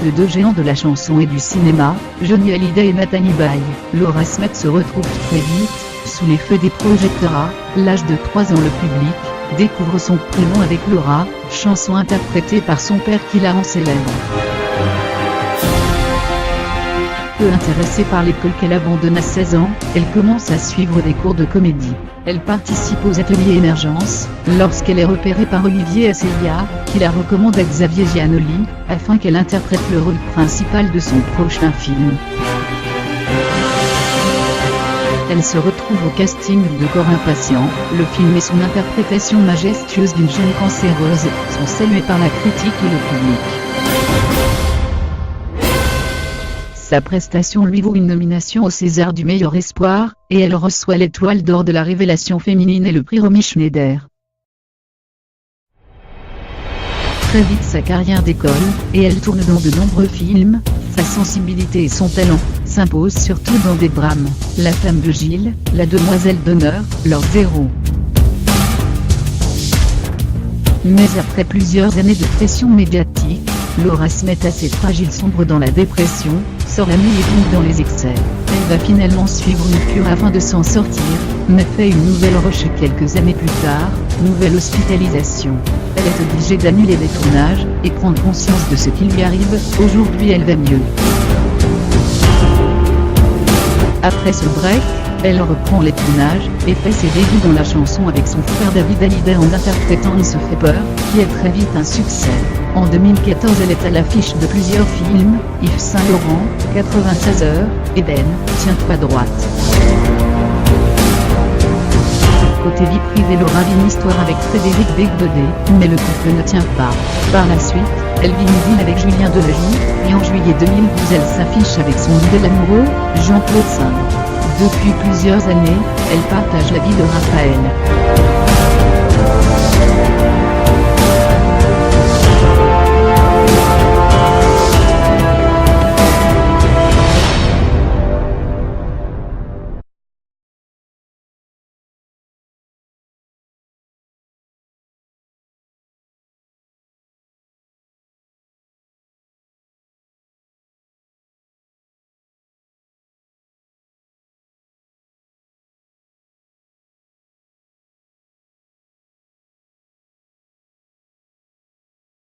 de deux géants de la chanson et du cinéma, Johnny Hallyday et Nathaniel Baye. Laura Smith se retrouve très vite, sous les feux des projecteurs à l'âge de 3 ans. Le public découvre son prénom avec Laura, chanson interprétée par son père qui la rend célèbre. Peu intéressée par l'école qu'elle abandonne à 16 ans, elle commence à suivre des cours de comédie. Elle participe aux ateliers Émergence, lorsqu'elle est repérée par Olivier Assayas, qui la recommande à Xavier Giannoli, afin qu'elle interprète le rôle principal de son prochain film. Elle se retrouve au casting de Corps Impatient. Le film et son interprétation majestueuse d'une jeune cancéreuse sont salués par la critique et le public. Sa prestation lui vaut une nomination au César du meilleur espoir, et elle reçoit l'étoile d'or de la révélation féminine et le prix Romy Schneider. Très vite sa carrière décolle, et elle tourne dans de nombreux films. Sa sensibilité et son talent s'imposent surtout dans des drames. La femme de Gilles, la demoiselle d'honneur, leurs héros. Mais après plusieurs années de pression médiatique, Laura Smith, assez fragile, sombre dans la dépression, sort la nuit et tombe dans les excès. Elle va finalement suivre une cure afin de s'en sortir, mais fait une nouvelle rechute quelques années plus tard, nouvelle hospitalisation. Elle est obligée d'annuler les tournages, et prendre conscience de ce qui lui arrive. Aujourd'hui elle va mieux. Après ce break, elle reprend les tournages, et fait ses débuts dans la chanson avec son frère David Hallyday en interprétant Il se fait peur, qui est très vite un succès. En 2014 elle est à l'affiche de plusieurs films, Yves Saint Laurent, 96 heures, Eden, Tiens-toi droite. Côté vie privée, Laura vit une histoire avec Frédéric Becbaudet, mais le couple ne tient pas. Par la suite, elle vit une idylle avec Julien Delarue, et en juillet 2012 elle s'affiche avec son nouvel amoureux, Jean-Claude Singre. Depuis plusieurs années, elle partage la vie de Raphaël.